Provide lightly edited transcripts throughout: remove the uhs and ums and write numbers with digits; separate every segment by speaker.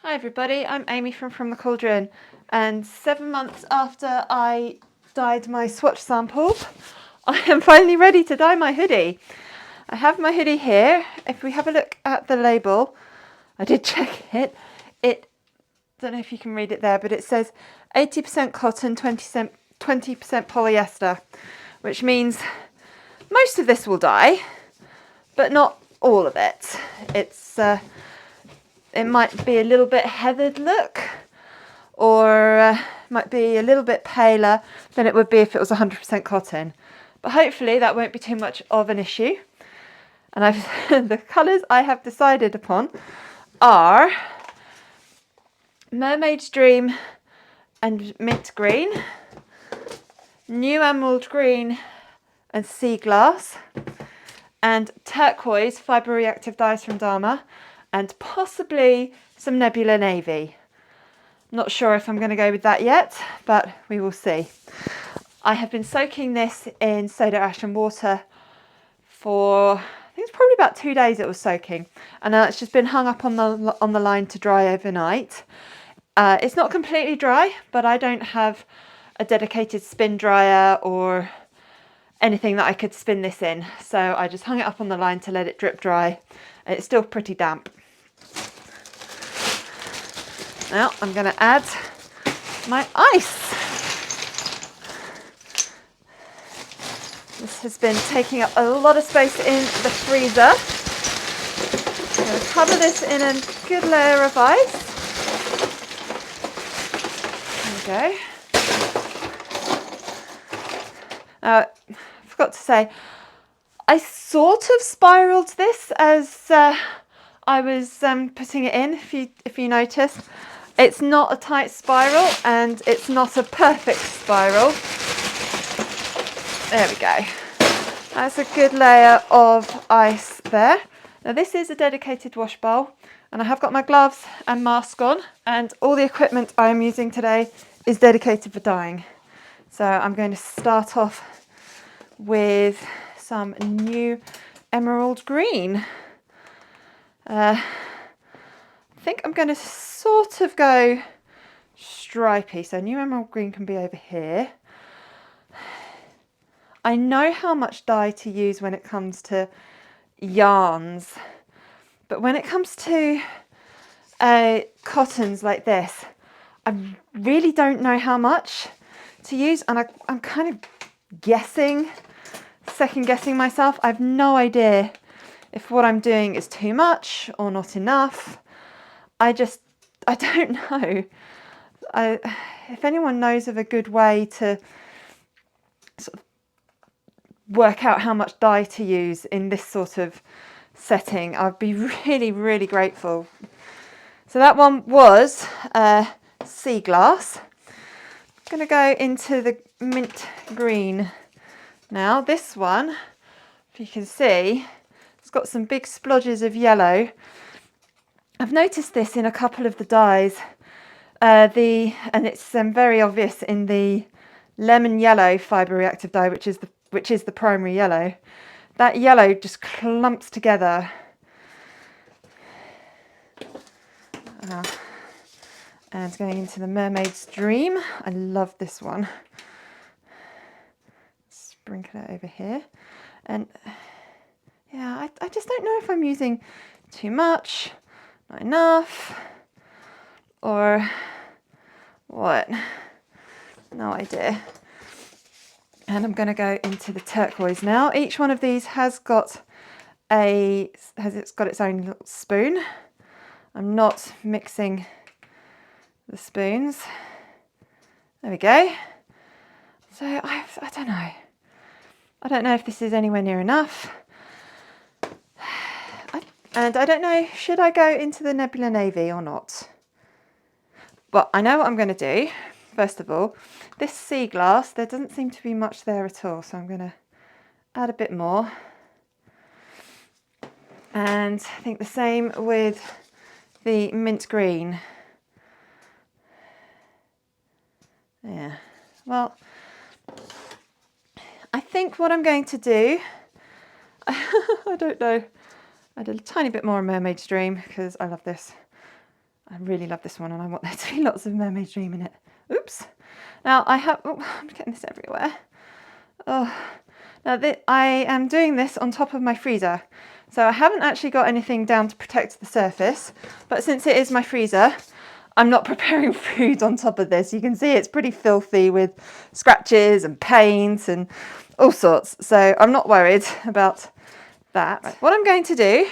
Speaker 1: Hi everybody, I'm Amy from the Cauldron, and 7 months after I dyed my swatch sample, I am finally ready to dye my hoodie. I have my hoodie here. If we have a look at the label, I did check it. Don't know if you can read it there, but it says 80% cotton, 20% polyester, which means most of this will dye, but not all of it. It might be a little bit heathered look, or might be a little bit paler than it would be if it was 100% cotton. But hopefully that won't be too much of an issue. And the colours I have decided upon are Mermaid's Dream and Mint Green, New Emerald Green and Sea Glass, and Turquoise Fibre reactive dyes from Dharma, and possibly some Nebula Navy. Not sure if I'm going to go with that yet, but we will see. I have been soaking this in soda ash and water for, I think it's probably about 2 days it was soaking, and now it's just been hung up on the line to dry overnight. It's not completely dry, but I don't have a dedicated spin dryer or anything that I could spin this in, so I just hung it up on the line to let it drip dry. It's still pretty damp. Now I'm going to add my ice. This has been taking up a lot of space in the freezer. I'm going to cover this in a good layer of ice. There we go. I forgot to say, I sort of spiraled this as I was putting it in, if you notice. It's not a tight spiral and it's not a perfect spiral. There we go. That's a good layer of ice there. Now this is a dedicated wash bowl, and I have got my gloves and mask on, and all the equipment I am using today is dedicated for dyeing. So I'm going to start off with some New Emerald Green. I think I'm going to sort of go stripy, so New Emerald Green can be over here. I know how much dye to use when it comes to yarns, but when it comes to cottons like this, I really don't know how much to use, and I'm kind of guessing, second guessing myself. I have no idea if what I'm doing is too much or not enough. I don't know. If anyone knows of a good way to sort of work out how much dye to use in this sort of setting, I'd be really, really grateful. So that one was Sea Glass. I'm going to go into the Mint Green now. This one, if you can see, it's got some big splodges of yellow. I've noticed this in a couple of the dyes, and it's very obvious in the lemon yellow fibre reactive dye, which is the primary yellow. That yellow just clumps together. And going into the Mermaid's Dream, I love this one. Sprinkle it over here, and yeah, I just don't know if I'm using too much, not enough, or what. No idea. And I'm going to go into the turquoise now. Each one of these has got its own little spoon. I'm not mixing the spoons. There we go. So I don't know. I don't know if this is anywhere near enough. And I don't know, should I go into the Nebula Navy or not? Well, I know what I'm going to do. First of all, this Sea Glass, there doesn't seem to be much there at all, so I'm going to add a bit more. And I think the same with the Mint Green. Yeah, well, I think what I'm going to do, I don't know, add a tiny bit more Mermaid's Dream because I love this. I really love this one and I want there to be lots of mermaid dream in it. Oops. Now I have, oh, I'm getting this everywhere. Oh. Now I am doing this on top of my freezer. So I haven't actually got anything down to protect the surface, but since it is my freezer, I'm not preparing food on top of this. You can see it's pretty filthy with scratches and paint and all sorts. So I'm not worried about that. Right. What I'm going to do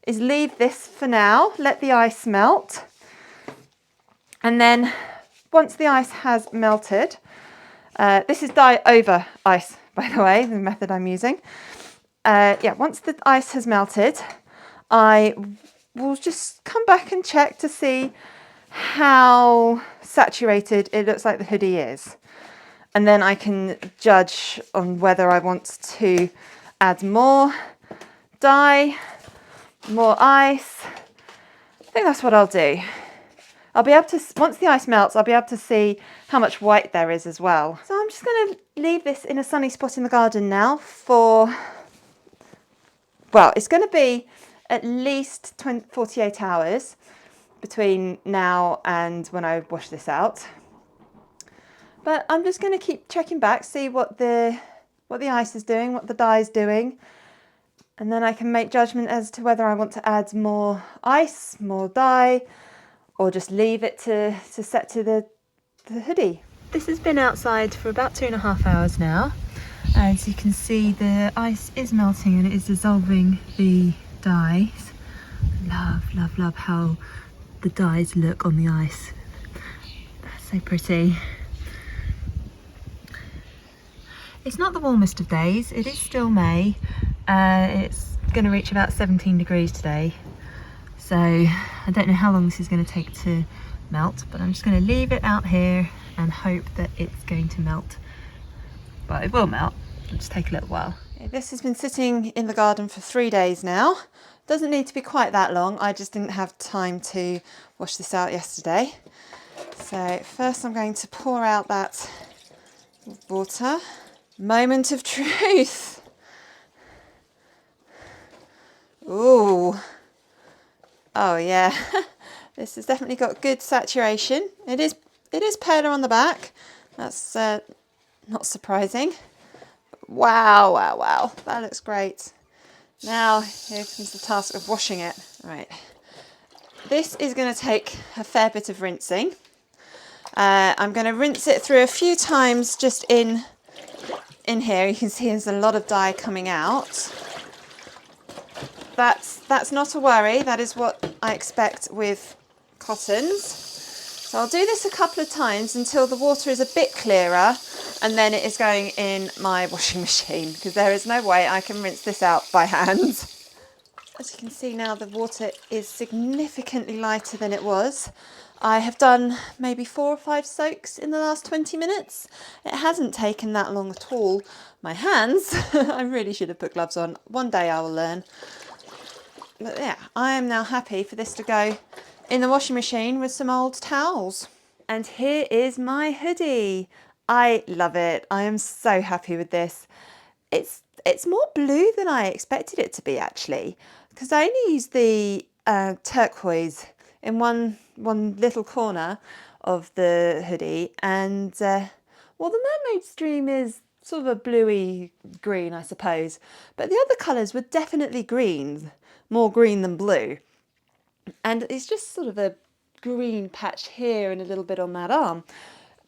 Speaker 1: is leave this for now, let the ice melt. And then once the ice has melted, this is dye over ice, by the way, the method I'm using. Once the ice has melted, I will just come back and check to see how saturated it looks like the hoodie is. And then I can judge on whether I want to add more dye, more ice. I think that's what I'll do. I'll be able to, once the ice melts, I'll be able to see how much white there is as well. So I'm just going to leave this in a sunny spot in the garden now for, well, it's going to be at least 48 hours between now and when I wash this out. But I'm just going to keep checking back, see what the ice is doing, what the dye is doing. And then I can make judgment as to whether I want to add more ice, more dye, or just leave it to set to the hoodie. This has been outside for about 2.5 hours now. As you can see, the ice is melting and it is dissolving the dyes. Love how the dyes look on the ice. That's so pretty. It's not the warmest of days, it is still May. It's going to reach about 17 degrees today. So I don't know how long this is going to take to melt, but I'm just going to leave it out here and hope that it's going to melt. But it will melt, it'll just take a little while. This has been sitting in the garden for 3 days now. Doesn't need to be quite that long, I just didn't have time to wash this out yesterday. So first I'm going to pour out that water. Moment of truth. Ooh. Oh yeah, this has definitely got good saturation. It is paler on the back. That's not surprising. Wow, that looks great. Now here comes the task of washing it. Right, this is going to take a fair bit of rinsing. I'm going to rinse it through a few times just in here. You can see there's a lot of dye coming out. That's not a worry. That is what I expect with cottons. So I'll do this a couple of times until the water is a bit clearer, and then it is going in my washing machine, because there is no way I can rinse this out by hand. As you can see now, the water is significantly lighter than it was. I have done maybe 4 or 5 soaks in the last 20 minutes. It hasn't taken that long at all. My hands, I really should have put gloves on. One day I will learn. But yeah, I am now happy for this to go in the washing machine with some old towels. And here is my hoodie. I love it. I am so happy with this. It's more blue than I expected it to be, actually, because I only used the turquoise in one little corner of the hoodie, and well, the mermaid stream is sort of a bluey green, I suppose, but the other colours were definitely green, more green than blue, and it's just sort of a green patch here and a little bit on that arm.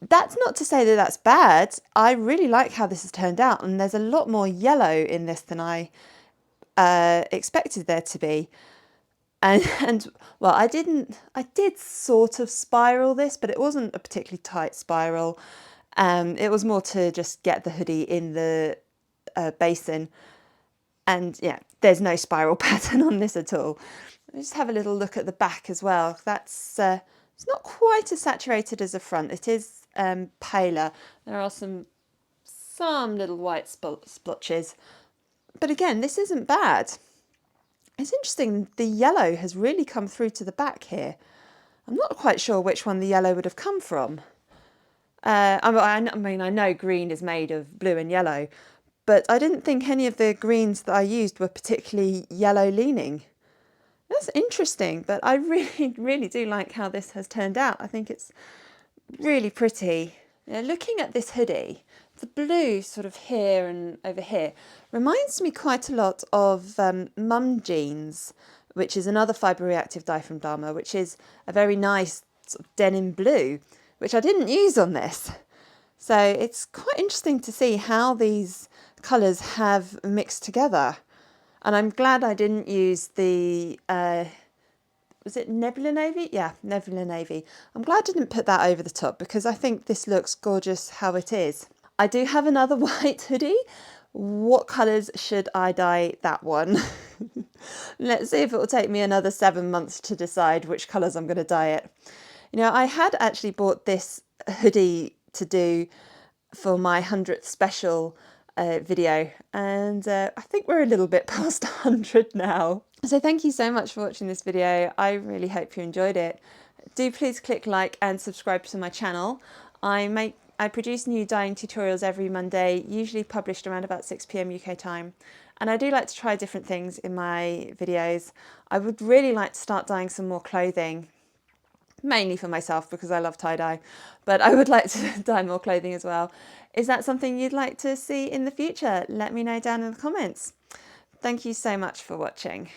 Speaker 1: That's not to say that that's bad. I really like how this has turned out, and there's a lot more yellow in this than I expected there to be. And well, I did sort of spiral this, but it wasn't a particularly tight spiral. It was more to just get the hoodie in the basin. And yeah, there's no spiral pattern on this at all. Let's just have a little look at the back as well. That's it's not quite as saturated as the front. It is paler. There are some little white splotches. But again, this isn't bad. It's interesting, the yellow has really come through to the back here. I'm not quite sure which one the yellow would have come from. I mean, I know green is made of blue and yellow, but I didn't think any of the greens that I used were particularly yellow leaning. That's interesting, but I really, really do like how this has turned out. I think it's really pretty. Now, looking at this hoodie, the blue sort of here and over here reminds me quite a lot of mum jeans, which is another fibre reactive dye from Dharma, which is a very nice sort of denim blue, which I didn't use on this. So it's quite interesting to see how these colours have mixed together. And I'm glad I didn't use the, was it Nebula Navy? Yeah, Nebula Navy. I'm glad I didn't put that over the top because I think this looks gorgeous how it is. I do have another white hoodie. What colours should I dye that one? Let's see if it will take me another 7 months to decide which colours I'm going to dye it. You know, I had actually bought this hoodie to do for my 100th special video, and I think we're a little bit past 100 now. So thank you so much for watching this video. I really hope you enjoyed it. Do please click like and subscribe to my channel. I produce new dyeing tutorials every Monday, usually published around about 6 p.m. UK time. And I do like to try different things in my videos. I would really like to start dyeing some more clothing, mainly for myself because I love tie-dye, but I would like to dye more clothing as well. Is that something you'd like to see in the future? Let me know down in the comments. Thank you so much for watching.